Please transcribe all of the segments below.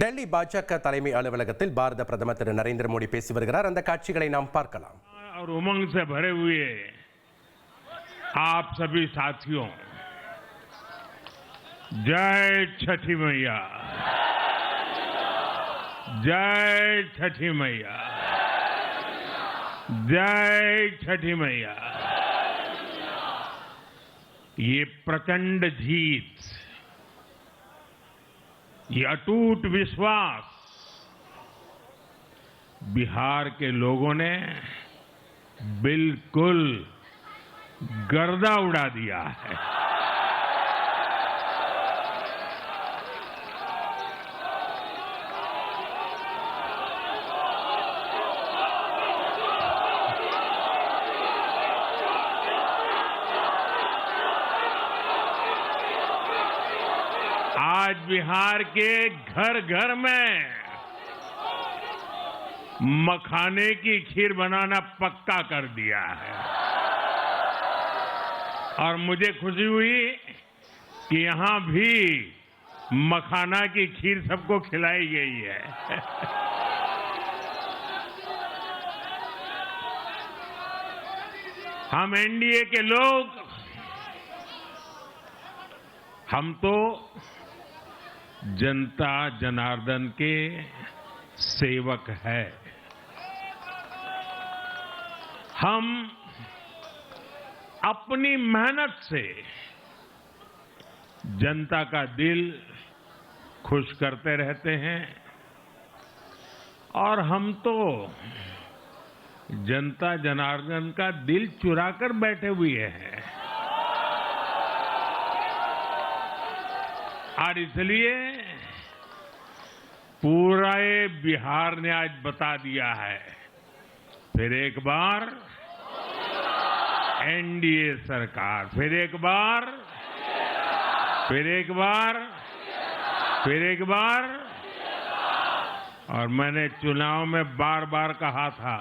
டெல்லி பாஜக தலைமை அலுவலகத்தில் பாரத பிரதமர் திரு நரேந்திர மோடி பேசி வருகிறார். அந்த காட்சிகளை நாம் பார்க்கலாம். और उमंग से भरे हुए आप सभी साथियों, जय छठी मैया, जय छठी मैया, जय छठी मैया। ये प्रचंड जीत, ये अटूट विश्वास बिहार के लोगों ने बिल्कुल गर्दा उड़ा दिया है। आज बिहार के घर घर में मखाने की खीर बनाना पक्का कर दिया है और मुझे खुशी हुई कि यहां भी मखाना की खीर सबको खिलाई गई है। हम एनडीए के लोग, हम तो जनता जनार्दन के सेवक है। हम अपनी मेहनत से जनता का दिल खुश करते रहते हैं और हम तो जनता जनार्दन का दिल चुरा कर बैठे हुए हैं। और इसलिए पूरा बिहार ने आज बता दिया है, फिर एक बार एनडीए सरकार, फिर एक बार, फिर एक बार, फिर एक बार। और मैंने चुनाव में बार बार कहा था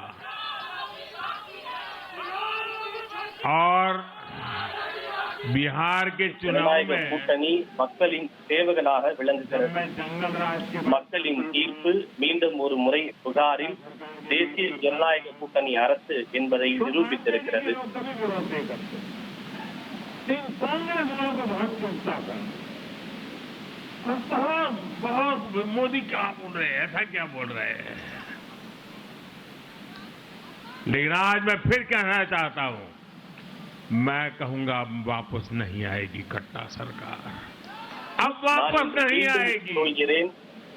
और बिहार के चुनाव में கூட்டணி மக்களின் சேவகனாக விளங்குகிறது. மக்களின் தீர்ப்பு மீண்டும் ஒரு முறை புகாரில் தேசிய ஜனநாயக கூட்டணி அரசு என்பதை நிரூபித்திருக்கிறது. मोदी क्या बोल रहे हैं, ऐसा क्या बोल रहे हैं? लेकिन आज मैं फिर कहना चाहता हूं, मैं कहूंगा अब वापस नहीं आएगी कट्टा सरकार, अब वापस नहीं आएगी।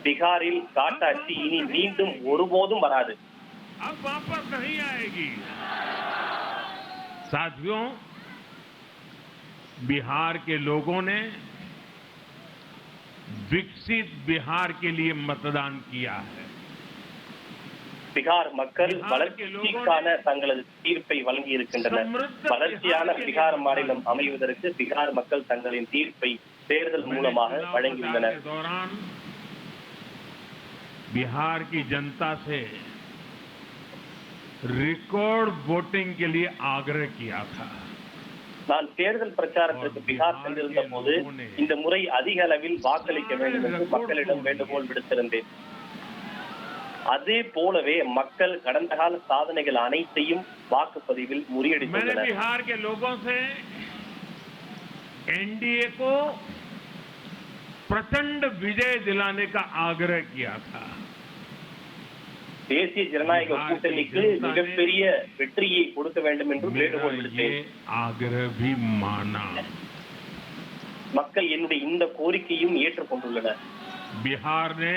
बिहारिल काटाची इनी मीண்டும் ஒருபோதும் வராது, अब वापस नहीं आएगी। साथियों, बिहार के लोगों ने विकसित बिहार के लिए मतदान किया है। பிகார் மக்கள் வளர்ச்சிக்கான தங்களது தீர்ப்பை வழங்கி இருக்கின்றனர். வளர்ச்சியான பிகார் மாநிலம் அமைவதற்கு பிகார் மக்கள் தங்களின் தீர்ப்பை தேர்தல் மூலமாக வழங்கியுள்ளனர். बिहार की जनता से रिकॉर्ड वोटिंग के लिए आग्रह किया था। நான் தேர்தல் பிரச்சாரத்திற்கு பிகார் சென்றிருந்த போது இந்த முறை அதிக அளவில் வாக்களிக்க வேண்டும் என்று மக்களிடம் வேண்டுகோள் விடுத்திருந்தேன். அதே போலவே மக்கள் கடந்த கால சாதனைகள் அனைத்தையும் வாக்குப்பதிவில் முறியடித்துள்ளனர். बिहार के लोगों से एनडीए को प्रचंड विजय दिलाने का आग्रह किया था। தேசிய ஜனநாயக கூட்டணிக்கு மிகப்பெரிய வெற்றியை கொடுக்க வேண்டும் என்று வேண்டுகோள் விடுத்தேன். आग्रह भी माना। மக்கள் என்னுடைய இந்த கோரிக்கையும் ஏற்றுக்கொண்டுள்ளனர். बिहार ने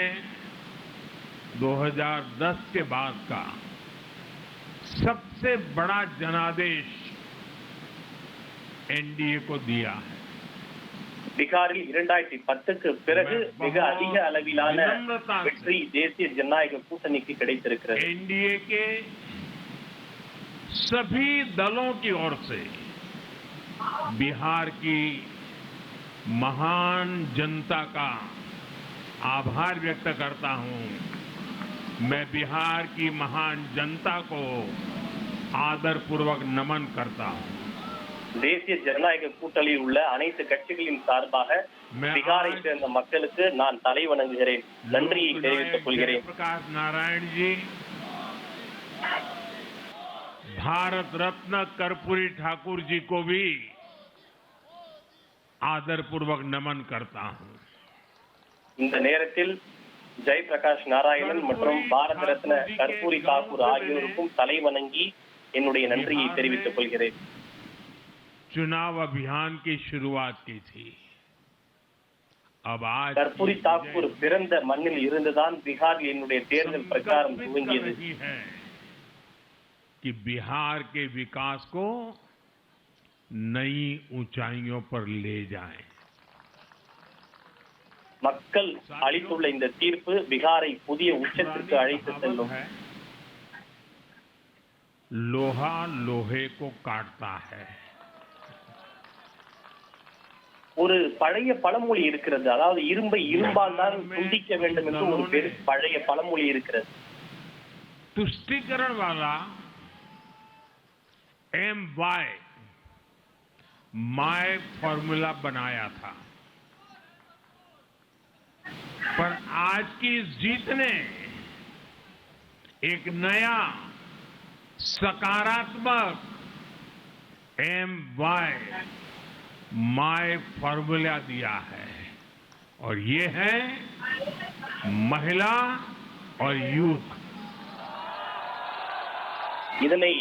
2010 के बाद का सबसे बड़ा जनादेश एनडीए को दिया है। பிகாரில் 2010க்கு பிறகு மிக அதிக அளவிலான வெற்றி தேசிய ஜனநாயக கூட்டணிக்கு கிடைத்திருக்கிறது. एनडीए के सभी दलों की ओर से बिहार की महान जनता का आभार व्यक्त करता हूं। मैं बिहार की महान जनता को आदरपूर्वक नमन करता हूं। தேசிய ஜனநாயக கூட்டணியில் உள்ள அனைத்து கட்சிகளின் சார்பாக பீகாரை சேர்ந்த மக்களுக்கு நான் தலை வணங்குகிறேன், நன்றியை தெரிவித்துக் கொள்கிறேன். प्रकाश नारायण जी, भारत रत्न कर्पूरी ठाकुर जी को भी आदरपूर्वक नमन करता हूं. இந்த நேரத்தில் ஜெயபிரகாஷ் நாராயணன் மற்றும் பாரத ரத்ன கர்பூரி தாக்கூர் ஆகியோருக்கும் தலை வணங்கி என்னுடைய நன்றியை தெரிவித்துக் கொள்கிறேன். चुनाव अभियान की शुरुआत की थी. अब आज கர்பூரி தாக்கூர் பிறந்த மண்ணில் இருந்துதான் பீகாரில் என்னுடைய தேர்தல் பிரச்சாரம் துவங்கியது. कि बिहार के विकास को नई ऊंचाइयों पर ले जाएं. மக்கள் அளித்துள்ள இந்த தீர்ப்பு பீகாரை புதிய உச்சத்திற்கு அழைத்து செல்லும். लोहा लोहे को काटता है. ஒரு பழைய பழமொழி இருக்கிறது, அதாவது இரும்பை இரும்பால் தான் துண்டிக்க வேண்டும் என்று ஒரு பழைய பழமொழி இருக்கிறது. तुष्टिकरण वाला MY माय फॉर्मूला बनाया था, पर आज की इस जीत ने एक नया सकारात्मक MY माय फॉर्मूला दिया है, और ये है महिला और यूथ. இதனை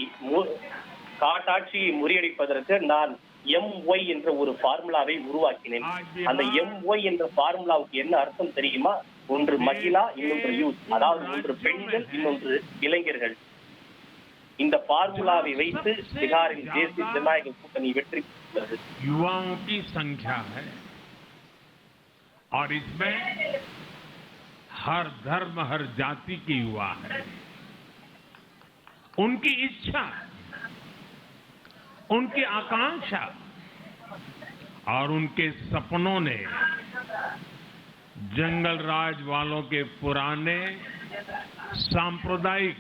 காட்டாட்சியை முறியடிப்பதற்கு நான் MY என்ற ஒரு ஃபார்முலாவை உருவாக்கினேன். அந்த MY என்ற ஃபார்முலாவுக்கு என்ன அர்த்தம் தெரியுமா? ஒன்று மகிழா, இன்னொன்று யூத், அதாவது ஒன்று பெண்கள், இன்னொன்று இளைஞர்கள். இந்த ஃபார்முலாவை வைத்து பீகாரில் தேசிய ஜனநாயக கூட்டணி வெற்றி பெற்றது. युवाओं की संख्या है और इसमें हर धर्म हर जाति के युवा है. उनकी इच्छा, उनकी आकांक्षा और उनके सपनों ने जंगल राज वालों के पुराने सांप्रदायिक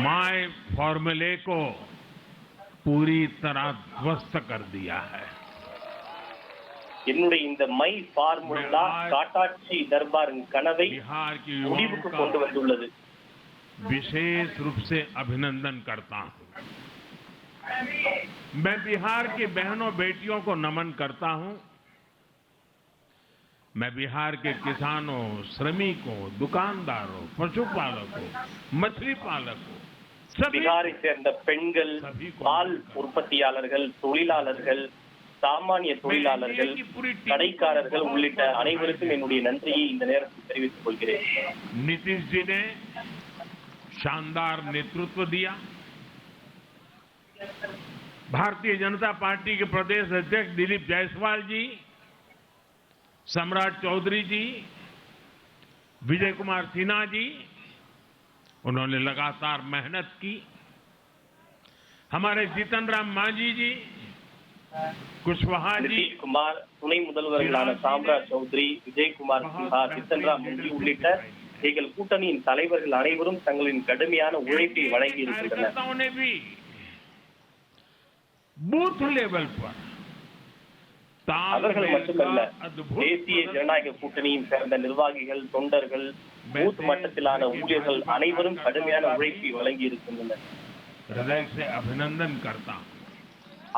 माय फॉर्मूले को पूरी तरह ध्वस्त कर दिया है. என்னுடைய இந்த மை ஃபார்முலா காட்டாட்சி தர்பாரின் கனவை बिहार की முடிவுக்கு युवाओं கொண்டு का வந்துள்ளது. विशेष रूप से अभिनंदन करता हूं. मैं बिहार की बहनों बेटियों को नमन करता हूं. मैं बिहार के किसानों, श्रमिकों, दुकानदारों, पशुपालकों, मछली पालकों, सभी பீகாரை சேர்ந்த பெண்கள், பால் உற்பத்தியாளர்கள், தொழிலாளர்கள், சாமானிய தொழிலாளர்கள், கடைக்காரர்கள் உள்ளிட்ட அனைவருக்கும் என்னுடைய நன்றியை இந்த நேரத்தில் தெரிவித்துக் கொள்கிறேன். नीतीश जी ने शानदार नेतृत्व दिया. भारतीय जनता पार्टी के प्रदेश अध्यक्ष दिलीप जायसवाल जी, सम्राट चौधरी जी, विजय कुमार सिन्हा जी, उन्होंने लगातार मेहनत की. हमारे जीतन राम मांझी जी, कुशवाहा जी, நிதிஷ்குமார், துணை முதல்வர்களான சாம்ராஜ் சௌத்ரி, விஜயகுமார் சின்ஹா, சித்தன்ராம் மஞ்சி உள்ளிட்ட எங்கள் கூட்டணியின் தலைவர்கள் அனைவரும் தங்களின் கடுமையான உழைப்பை வழங்கி இருக்கின்றனர். कार्यकर्ताओं ने भी बूथ लेवल पर அவர்கள் மட்டுமல்ல, தேசிய ஜனநாயக கூட்டணியின் சேர்ந்த நிர்வாகிகள், தொண்டர்கள், பூத் மட்டத்திலான ஊழியர்கள் அனைவரும் கடுமையான உழைப்பை வழங்கி இருக்கின்றனர். हृदय से अभिनंदन करता हूं.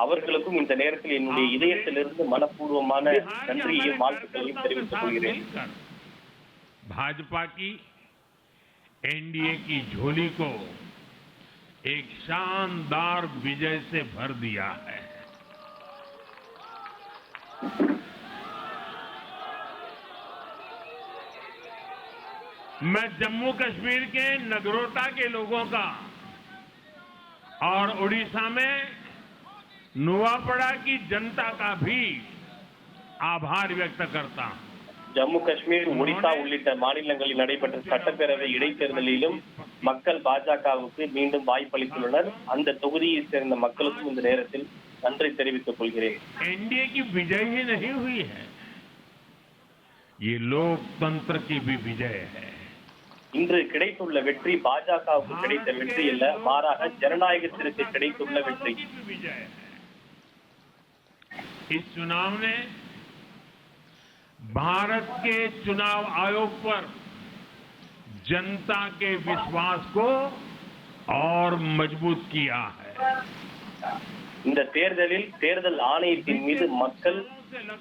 அவர்களுக்கும் இந்த நேரத்தில் என்னுடைய இதயத்திலிருந்து மனப்பூர்வமான நன்றியையும் வாழ்த்துக்களையும் தெரிவித்துக் கொள்கிறேன். भाजपा की एनडीए की झोली को एक शानदार विजय से भर दिया है. मैं जम्मू कश्मीर के नगरोटा के लोगों का और उड़ीसा में नुआपड़ा की जनता का भी आभार व्यक्त करता हूं. ஜம்மு காஷ்மீர், ஒடிசா உள்ளிட்ட மாநிலங்களில் நடைபெற்ற சட்டப்பேரவை இடைத்தேர்தலிலும் மக்கள் பாஜகவுக்கு மீண்டும் வாய்ப்பளித்துள்ளனர். அந்த தொகுதியை சேர்ந்த மக்களுக்கும் இந்த நேரத்தில் நன்றி தெரிவித்துக் கொள்கிறேன். एनडीए की विजय ही नहीं हुई है, ये लोकतंत्र की भी विजय है. இன்று கிடைத்துள்ள வெற்றி பாஜகவுக்கு கிடைத்த வெற்றி அல்ல, மாறாக ஜனநாயகத்திற்கு கிடைத்துள்ள வெற்றி. इस चुनाव ने भारत के चुनाव आयोग पर जनता के विश्वास को और मजबूत किया है। இந்த தேர்தலில் தேர்தல் ஆணையத்தின் மீது மக்கள்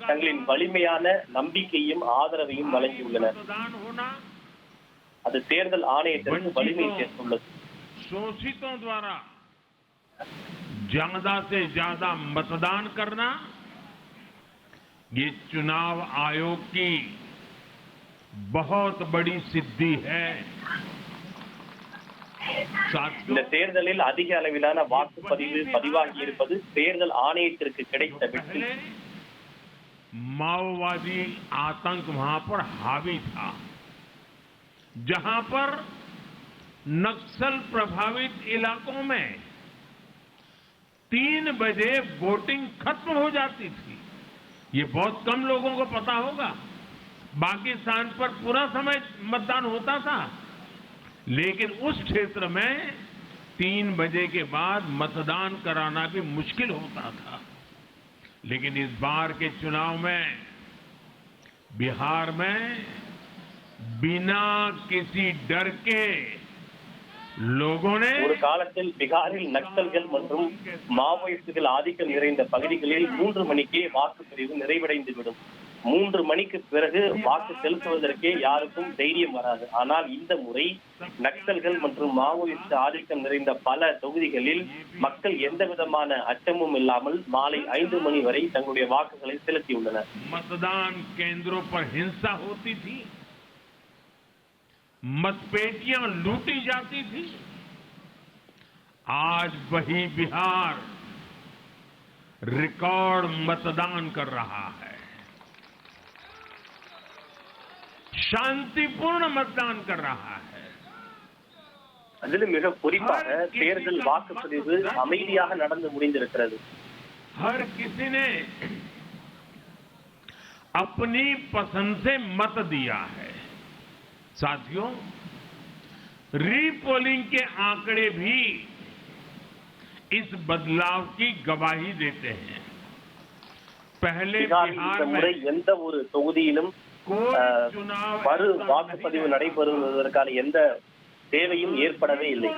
தங்களின் வலிமையான நம்பிக்கையும் ஆதரவையும் வழங்கியுள்ளனர். அது தேர்தல் ஆணையத்திற்கு வலிமை சேர்த்துள்ளது. शोषितों द्वारा ज्यादा से ज्यादा मतदान करना ये चुनाव आयोग की बहुत बड़ी सिद्धि है। இந்த தேர்தலில் அதிக அளவிலான வாக்குப்பதிவு பதிவாகி இருப்பது தேர்தல் ஆணையத்திற்கு கிடைத்த வெற்றி. माओवादी आतंक वहां पर हावी था, जहां पर नक्सल प्रभावित इलाकों में 3 बजे वोटिंग खत्म हो जाती थी। ये बहुत कम लोगों को पता होगा। बाकी स्थान पर पूरा समय मतदान होता था, लेकिन उस क्षेत्र में 3 बजे के बाद मतदान कराना भी मुश्किल होता था। लेकिन इस बार के चुनाव में बिहार में बिना किसी डर के लोगों ने ஒரு காலத்தில் பீகாரில் நக்சல்கள் மற்றும் மாவோயிஸ்டுகள் ஆதிக்கம் நிறைந்த பகுதிகளில் 3 மணிக்கே வாக்குப்பதிவு நிறைவடைந்துவிடும். 3 மணிக்கு பிறகு வாக்கு செலுத்துவதற்கே யாருக்கும் தைரியம் வராது. ஆனால் இந்த முறை நக்சல்கள் மற்றும் மாவோயிஸ்ட் ஆதிக்கம் நிறைந்த பல தொகுதிகளில் மக்கள் எந்த விதமான அச்சமும் இல்லாமல் மாலை 5 மணி வரை தங்களுடைய வாக்குகளை செலுத்தியுள்ளனர். मतदान केंद्रों पर हिंसा होती थी, मतपेटियां लूटी जाती थी। आज वही बिहार रिकॉर्ड मतदान कर रहा है, शांतिपूर्ण मतदान कर रहा है। அதிலும் மிக குறிப்பாக தேர்தல் வாக்குப்பதிவு அமைதியாக நடந்து முடிந்திருக்கிறது. हर किसी ने अपनी पसंद से मत दिया है। साथियों, रीपोलिंग के आंकड़े भी इस बदलाव की गवाही देते हैं। पहले बिहार में எந்த ஒரு தொகுதியிலும் மறு வாக்குப்பதிவு நடைபெறுவதற்கான எந்த தேவையும் ஏற்படவே இல்லை.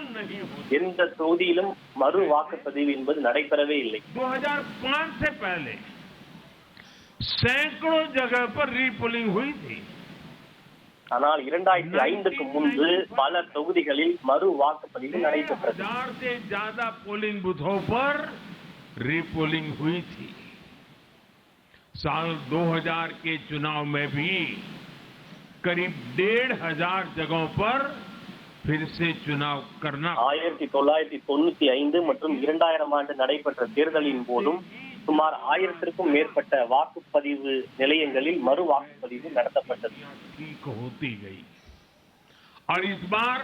எந்த தொகுதியிலும் மறு வாக்குப்பதிவு என்பது நடைபெறவே இல்லை. 2005 से पहले सैकड़ों जगह पर रीपोलिंग हुई थी। ஆனால் 2005க்கு முன்பு பல தொகுதிகளில் மறு வாக்குப்பதிவு நடைபெற்றது. 1000 से ज्यादा पोलिंग बूथों पर रीपोलिंग हुई थी। साल 2000 के चुनाव में भी करीब 1500 जगहों पर फिर से चुनाव करना। 1995 மற்றும் 2000 ஆண்டு நடைபெற்ற தேர்தலின் போதும் சுமார் 1000க்கும் மேற்பட்ட வாக்குப்பதிவு நிலையங்களில் மறு வாக்குப்பதிவு நடத்தப்பட்டது. ठीक होती गई और इस बार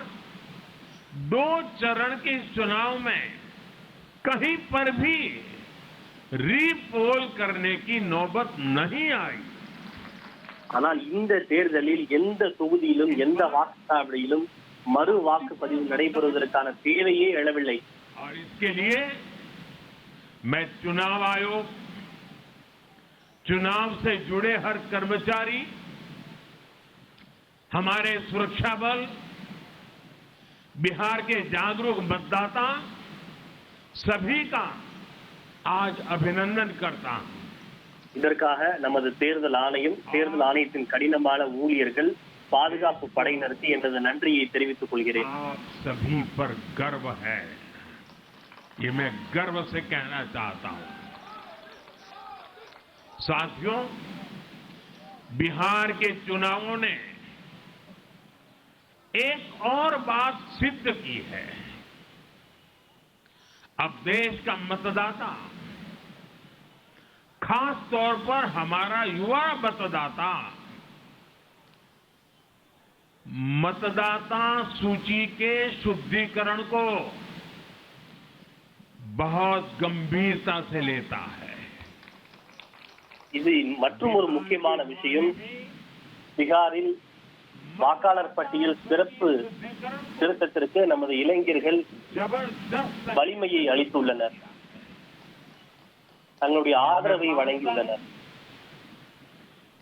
2 चरण के चुनाव में कहीं पर भी रीपोल करने की नौबत नहीं आई। ஆனால் இந்த தேர்தலில் எந்த தொகுதியிலும் எந்த வாக்குச்சாவடியிலும் மறு வாக்குப்பதிவு நடைபெறுவதற்கான தேவையே எழவில்லை. और इसके लिए मैं चुनाव आयोग, चुनाव से जुड़े हर कर्मचारी, हमारे सुरक्षा बल, बिहार के जागरूक मतदाता सभी का आज अभिनंदन करता हूं। இதற்காக நமது தேர்தல் ஆணையம், தேர்தல் ஆணையத்தின் கடினமான ஊழியர்கள், பாதுகாப்பு படையினருக்கு எனது நன்றியை தெரிவித்துக் கொள்கிறேன். आप सभी पर गर्व है, ये मैं गर्व से कहना चाहता हूं। साथियों, बिहार के चुनावों ने एक और बात सिद्ध की है। अब देश का मतदाता, खास तौर पर हमारा युवा मतदाता, मतदाता सूची के शुद्धिकरण को बहुत गंभीरता से लेता है। இது மற்றும் ஒரு முக்கியமான விஷயம், பீகாரில் வாக்காளர் பட்டியல் சிறப்பு திருத்தத்திற்கு நமது இளைஞர்கள் வலிமையை அளித்துள்ளனர். தங்களுடைய ஆதரவை வழங்கியுள்ளனர்.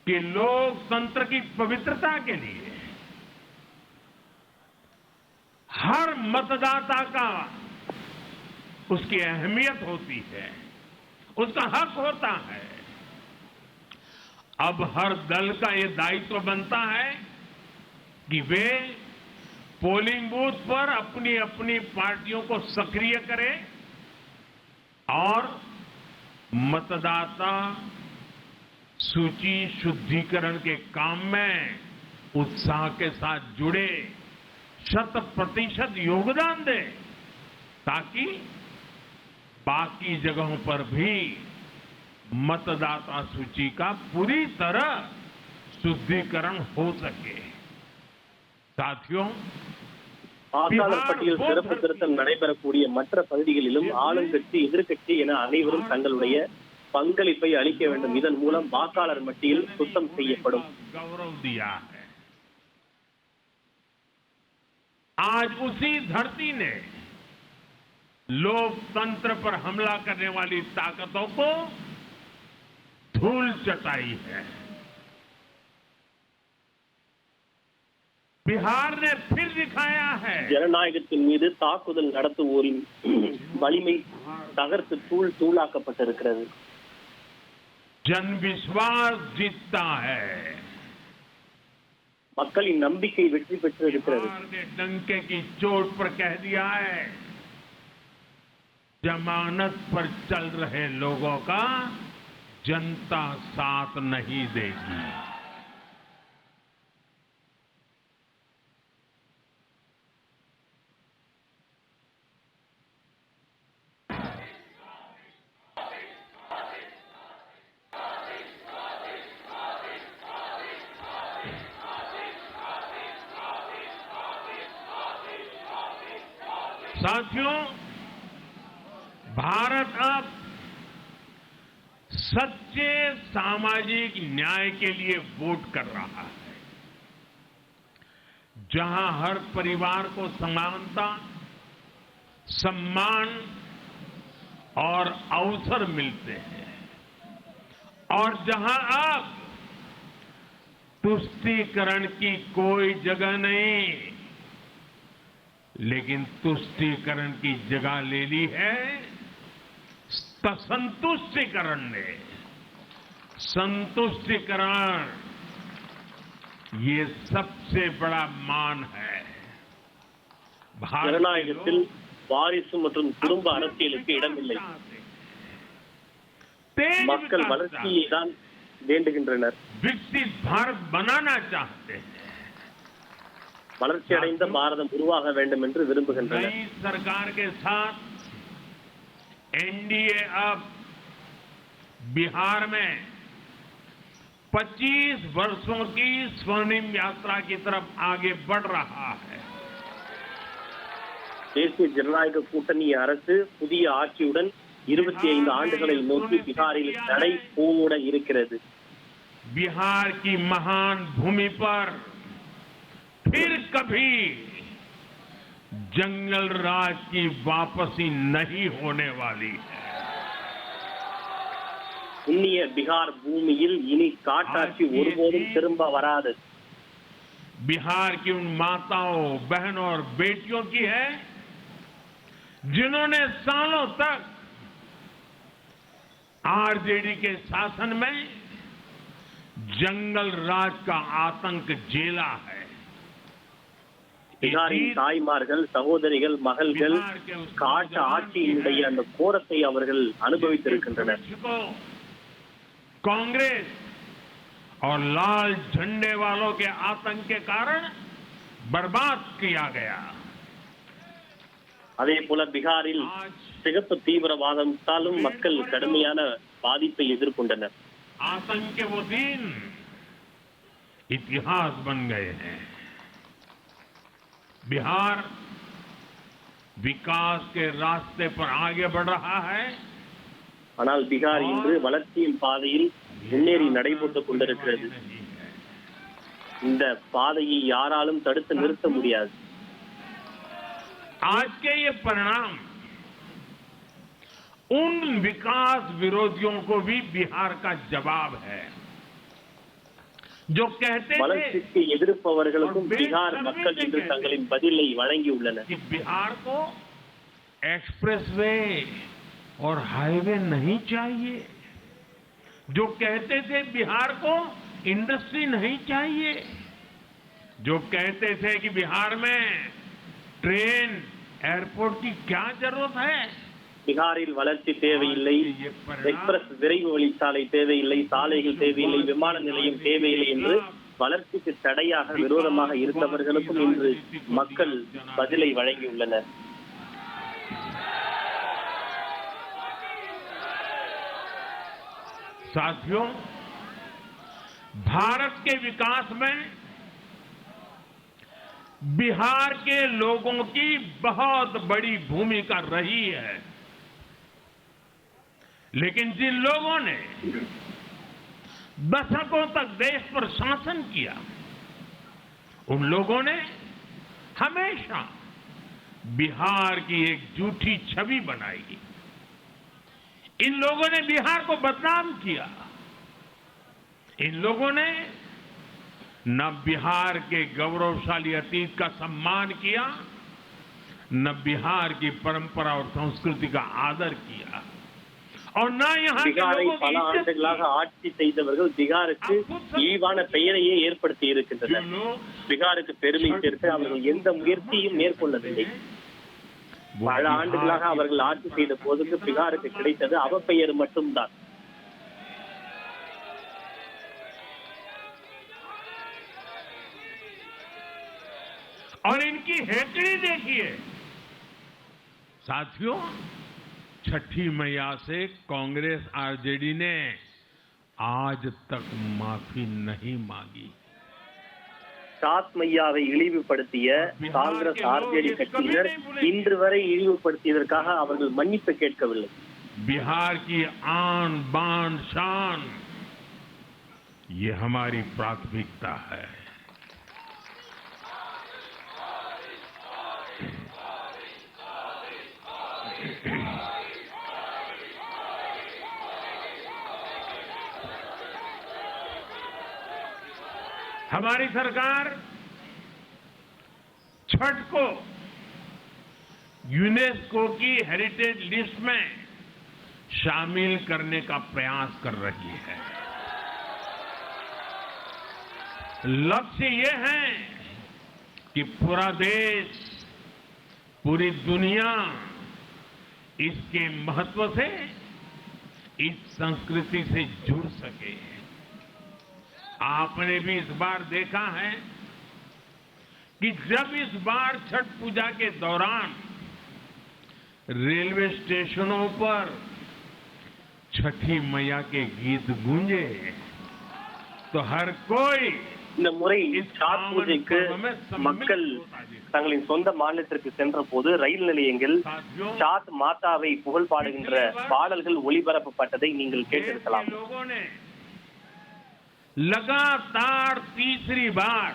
कि लोकतंत्र की पवित्रता के लिए हर मतदाता का उसकी अहमियत होती है, उसका हक होता है। अब हर दल का ये दायित्व बनता है कि वे पोलिंग बूथ पर अपनी अपनी पार्टियों को सक्रिय करें और मतदाता सूची शुद्धिकरण के काम में उत्साह के साथ जुड़े, 100% योगदान दें, ताकि बाकी जगहों पर भी मतदाता सूची का पूरी तरह शुद्धिकरण हो सके। साथियों, வாக்காளர் பட்டியல் சிறப்பு திருத்தம் நடைபெறக்கூடிய மற்ற பகுதிகளிலும் ஆளுங்கட்சி எதிர்க்கட்சி என அனைவரும் தங்களுடைய பங்களிப்பை அளிக்க வேண்டும். இதன் மூலம் வாக்காளர் பட்டியல் சுத்தம் செய்யப்படும். गौरव दिया है। आज उसी धरती ने लोकतंत्र पर हमला करने वाली ताकतों को धूल चटाई है। बिहार ने फिर दिखाया है ஜனநாயகத்தின் மீது தாக்குதல் நடத்துவோரின் வலிமை தகர்த்து தூள் தூளாக்கப்பட்டிருக்கிறது. जन विश्वास जीतता है। மக்களின் நம்பிக்கை வெற்றி பெற்றிருக்கிறது. बिहार ने डंके की चोट पर कह दिया है, जमानत पर चल रहे लोगों का जनता साथ नहीं देगी। साथियों, भारत अब सच्चे सामाजिक न्याय के लिए वोट कर रहा है, जहां हर परिवार को समानता, सम्मान और अवसर मिलते हैं, और जहां अब तुष्टीकरण की कोई जगह नहीं, लेकिन तुष्टीकरण की जगह ले ली है संतुष्टीकरण ने। संतुष्टीकरण ये सबसे बड़ा मान है। ஜனநாயகத்தில் வாரிசு மற்றும் குடும்ப அரசியலுக்கு இடமில்லை. மக்கள் வளர்ச்சியை தான் வேண்டுகின்றனர். विकसित भारत बनाना चाहते हैं। வளர்ச்சி அடைந்த பாரதம் உருவாக வேண்டும் என்று விரும்புகின்றனர். नई सरकार के साथ एनडीए अब बिहार में 25 वर्षों की स्वर्णिम यात्रा की तरफ आगे बढ़ रहा है। தேசிய ஜனநாயக கூட்டணி அரசு புதிய ஆட்சியுடன் 25 ஆண்டுகளை நோக்கி பிகாரில் நடை போட இருக்கிறது. बिहार की महान भूमि पर फिर कभी जंगल राज की वापसी नहीं होने वाली है। புண்ணிய பிகார் பூமியில் இனி காட்டாட்சி ஒருபோதும் திரும்ப வராது. बिहार की उन माताओं, बहनों और बेटियों की है जिन्होंने सालों तक आरजेडी के शासन में जंगल राज का आतंक झेला है। பிகாரின் தாய்மார்கள், சகோதரிகள், மகள்கள் காட்டு ஆட்சியினுடைய அந்த கோரத்தை அவர்கள் அனுபவித்திருக்கின்றனர். कांग्रेस और लाल झंडे वालों के आतंक के कारण बर्बाद किया गया। அதே போல பிகாரில் சிகப்பு தீவிரவாதத்தாலும் மக்கள் கடுமையான பாதிப்பை எதிர்கொண்டனர். आतंक के वो दिन इतिहास बन गए हैं। बिहार विकास के रास्ते पर आगे बढ़ रहा है। ஆனால் பிகார் இன்று வளர்ச்சியின் பாதையில் முன்னேறி நடைபோட்டுக் கொண்டிருக்கிறது. இந்த பாதையை யாராலும் தடுத்து நிறுத்த முடியாது. आज के ये परिणाम उन विकास विरोधियों को भी बिहार का जवाब है जो कहते थे வளர்ச்சிக்கு எதிர்ப்பவர்களுக்கும் பீகார் மக்கள் இன்று தங்களின் பதிலை வழங்கியுள்ளனர். कि बिहार को एक्सप्रेसवे और हाईवे नहीं चाहिए, जो कहते थे बिहार को इंडस्ट्री नहीं चाहिए, जो कहते थे कि बिहार में ट्रेन एयरपोर्ट की क्या जरूरत है, பீகாரில் வளர்ச்சி தேவையில்லை, எக்ஸ்பிரஸ் விரைவு வழிச்சாலை தேவையில்லை, சாலைகள் தேவையில்லை, விமான நிலையம் தேவையில்லை என்று வளர்ச்சிக்கு தடையாக விரோதமாக இருந்தவர்களுக்கும் இன்று மக்கள் பதிலை வழங்கியுள்ளனர். साथियों, भारत के विकास में बिहार के लोगों की बहुत बड़ी भूमिका रही है, लेकिन जिन लोगों ने दशकों तक देश पर शासन किया, उन लोगों ने हमेशा बिहार की एक झूठी छवि बनाई. इन लोगों ने बिहार को बदनाम किया. इन लोगों ने न बिहार के गौरवशाली अतीत का सम्मान किया, न बिहार की परंपरा और संस्कृति का आदर किया, और न यहाँ के பீகாரை लोगों பல की इज्जत ஆண்டுகளாக की. ஆட்சி செய்தவர்கள் பீகாருக்கு இழிவான பெயரையே ஏற்படுத்தி இருக்கின்றனர். जो लोग பீகாருக்கு பெருமை சேர்த்து அவர்கள் எந்த முயற்சியும் மேற்கொள்ளவில்லை. பல ஆண்டுகளாக அவர்கள் ஆட்சி செய்த போதுக்கு பீகாருக்கு கிடைத்தது அவப்பெயர் மட்டும்தான். और इनकी हेकड़ी देखिए साथियों, छठी मैया से कांग्रेस आरजेडी ने आज तक माफी नहीं मांगी. சாத் மையாவை இழிவுபடுத்திய காங்கிரஸ் ஆர்ஜேடி கட்சியினர் இன்று வரை இழிவுபடுத்தியதற்காக அவர்கள் மன்னிப்பு கேட்கவில்லை. बिहार की आन बान शान, ये हमारी प्राथमिकता है. हमारी सरकार छठ को यूनेस्को की हेरिटेज लिस्ट में शामिल करने का प्रयास कर रही है. लक्ष्य ये है कि पूरा देश, पूरी दुनिया इसके महत्व से, इस संस्कृति से जुड़ सके. आपने भी इस बार देखा है कि जब इस बार छठ पूजा के दौरान रेलवे स्टेशनों पर छठी मैया के गीत गूंजे तो हर कोई இந்த முறை சாத் பூஜைக்கு மக்கள் தங்களின் சொந்த மாநிலத்திற்கு சென்ற போது ரயில் நிலையங்கள் சாத் மாதாவை புகழ் பாடுகின்ற பாடல்கள் ஒளிபரப்பப்பட்டதை நீங்கள் கேட்டிருக்கலாம். लगातार तीसरी बार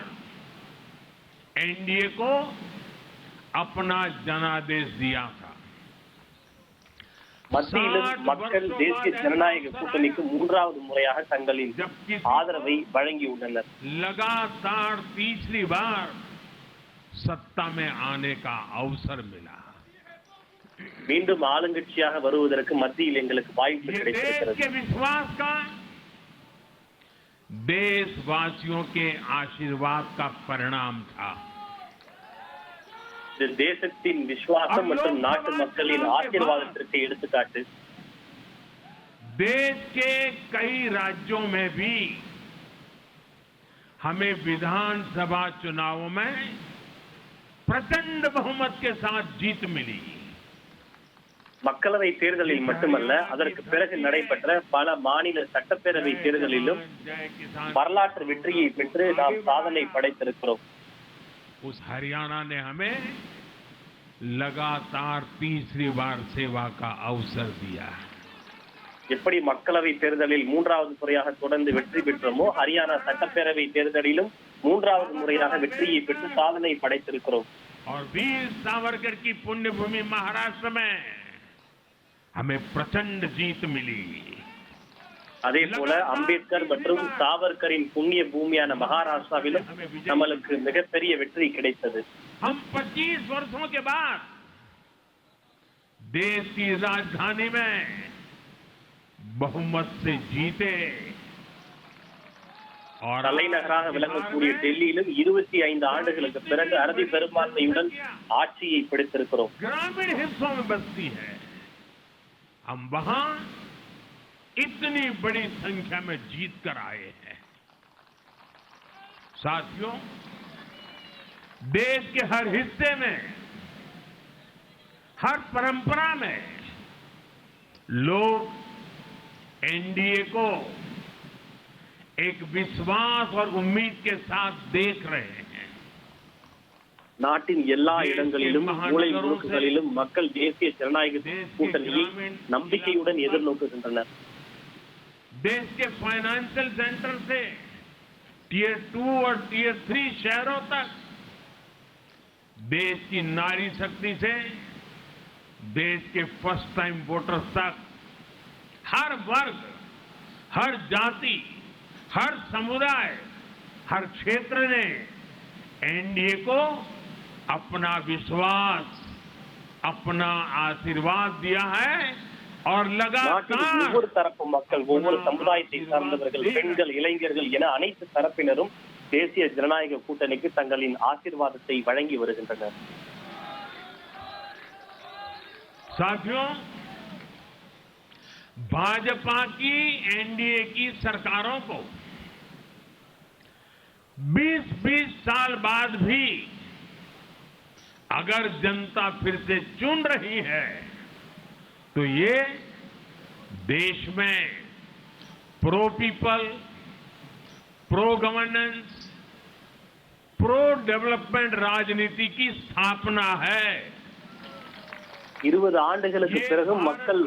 एनडीए को अपना जनादेश दिया था. மத்தியிலும் மக்கள் தேசிய ஜனநாயக கூட்டணிக்கு மூன்றாவது முறையாக தங்களின் ஆதரவை வழங்கியுள்ளனர். लगातार तीसरी बार सत्ता में आने का अवसर मिला. மீண்டும் ஆளுங்கட்சியாக வருவதற்கு மத்தியில் எங்களுக்கு வாய்ப்பு கிடைத்திருக்கிறது. विश्वास का, देशवासियों के आशीर्वाद का परिणाम था. இது தேசத்தின் விசுவாசம் மற்றும் நாட்டு மக்களின் ஆசீர்வாதத்திற்கு எடுத்துக்காட்டு. देश के कई राज्यों में भी हमें विधानसभा चुनावों में प्रचंड बहुमत के साथ जीत मिली. மக்களவை தேர்தலில் மட்டுமல்ல, அதற்கு பிறகு நடைபெற்ற பல மாநில சட்டப்பேரவை தேர்தலிலும் வரலாற்று வெற்றியை பெற்று நாம் சாதனை படைத்திருக்கிறோம். उस हरियाणा ने हमें लगातार तीसरी बार सेवा का अवसर दिया. எப்படி மக்களவை தேர்தலில் மூன்றாவது முறையாக தொடர்ந்து வெற்றி பெற்றோமோ, ஹரியானா சட்டப்பேரவை தேர்தலிலும் மூன்றாவது முறையாக வெற்றியை பெற்று சாதனை படைத்திருக்கிறோம். और वीर सावरकर की पुण्यभूमि महाराष्ट्र में हमें प्रचंड जीत मिली। அதே போல அம்பேத்கர் மற்றும் சாவர்கரின் புண்ணிய பூமியான மகாராஷ்டிராவிலும் நம்மளுக்கு மிகப்பெரிய வெற்றி கிடைத்தது. हम 25 वर्षों के बाद देश की राजधानी में बहुमत से जीते और தலைநகராக விளங்கக்கூடிய டெல்லியிலும் 25 ஆண்டுகளுக்கு பிறகு அறுதி பெரும்பான்மையுடன் ஆட்சியை பிடித்திருக்கிறோம். ग्रामीण हिस्सों में बसती है, हम वहां इतनी बड़ी संख्या में जीत कर आए हैं। साथियों, देश के हर हिस्से में, हर परंपरा में लोग एनडीए को एक विश्वास और उम्मीद के साथ देख रहे हैं। நாட்டின் எல்லா இடங்களிலும் மூலை முடுக்குகளிலும் மக்கள் தேசிய ஜனநாயக கூட்டணியை நம்பிக்கையுடன் எதிர்நோக்குகின்றனர். देश के फाइनेंशियल सेंटर से टियर 2 और टियर 3 शहरों तक, देश की नारी शक्ति से देश के फर्स्ट टाइम वोटर्स तक, हर वर्ग, हर जाति, हर समुदाय, हर क्षेत्र ने एनडीए को अपना विश्वास, अपना आशीर्वाद दिया है और நாட்டின் ஒவ்வொரு தரப்பு மக்கள், ஒவ்வொரு சமுதாயத்தை சார்ந்தவர்கள், பெண்கள், இளைஞர்கள் என அனைத்து தரப்பினரும் தேசிய ஜனநாயக கூட்டணிக்கு தங்களின் ஆசீர்வாதத்தை வழங்கி வருகின்றனர். साथियों, भाजपा की एनडीए की सरकारों को 20-20 साल बाद भी अगर जनता फिर से चुन रही है तो ये देश में pro people, pro governance, pro development राजनीति की स्थापना है। 20 ஆண்டுகளுக்கு பிறகு மக்கள்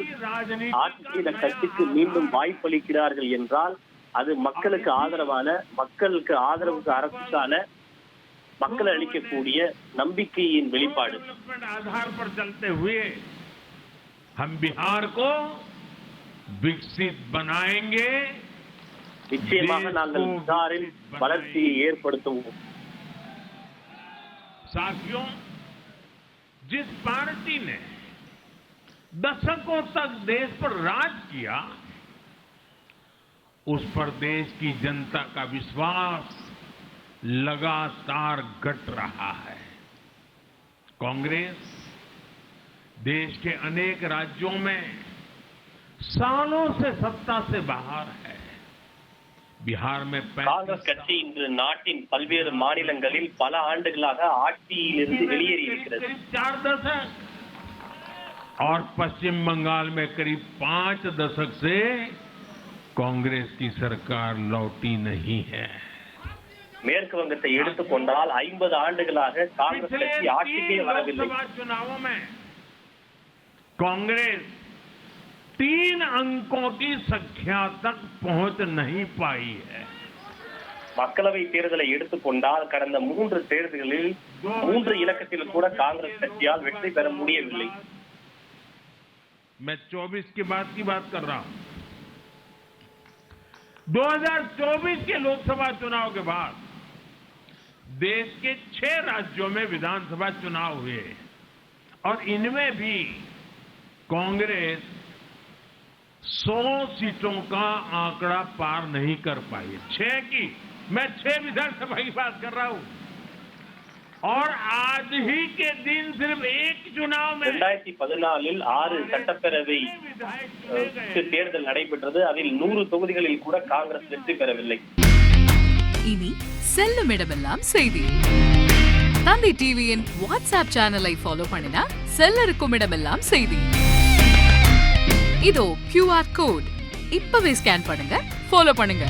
ஆட்சியில கட்சிக்கு மீண்டும் வாய்ப்பளிக்கிறார்கள் என்றால் அது மக்களுக்கு ஆதரவான, மக்களுக்கு ஆதரவுக்கு அரசுக்கான மக்கள் அளிக்கக்கூடிய நம்பிக்கையின் வெளிப்பாடு. आधार पर चलते हुए हम बिहार को विकसित बनाएंगे, நிச்சயமாக நாங்கள் பிகாரில் வளர்ச்சியை ஏற்படுத்துவோம். साथियों, जिस पार्टी ने दशकों तक देश पर राज किया, उस पर देश की जनता का विश्वास लगातार घट रहा है। कांग्रेस देश के अनेक राज्यों में सालों से सत्ता से बाहर है। बिहार में காங்கிரஸ் கட்சி இன்று நாட்டின் பல்வேறு மாநிலங்களில் பல ஆண்டுகளாக ஆட்சியிலிருந்து வெளியேறி இருக்கிறது. 4 दशक और पश्चिम बंगाल में करीब 5 दशक से कांग्रेस की सरकार लौटी नहीं है। மேற்கு வங்கத்தை எடுத்துக்கொண்டால் 50 ஆண்டுகளாக காங்கிரஸ் கட்சி ஆட்சிக்கே வரவில்லை. चुनावों में कांग्रेस 3 अंकों की संख्या तक पहुंच नहीं पाई है। மக்களவை தேர்தலை எடுத்துக்கொண்டால் கடந்த 3 தேர்தல்களில் 3 இலக்கத்தில் கூட காங்கிரஸ் கட்சியால் வெற்றி பெற முடியவில்லை. मैं 24 की बात कर रहा हूं। 2024 के लोकसभा चुनाव के बाद देश के 6 राज्यों में विधानसभा चुनाव हुए और इनमें भी कांग्रेस 100 सीटों का आंकड़ा पार नहीं कर पाई। 6 विधानसभा की बात कर रहा हूं और आज ही के दिन सिर्फ एक चुनाव में 2014 6 சட்டப்பேரவை தேர்தல் நடைபெற்றது. அதில் 100 தொகுதிகளில் கூட காங்கிரஸ் வெற்றி பெறவில்லை. இனி செல்லும் இடமெல்லாம் செய்தி. தந்தி டிவியின் வாட்ஸ்அப் சேனலை ஃபாலோ பண்ணினா செல்ல இருக்கும் இடமெல்லாம் செய்தி. இதோ QR கோட் இப்பவே ஸ்கேன் பண்ணுங்க, ஃபாலோ பண்ணுங்க.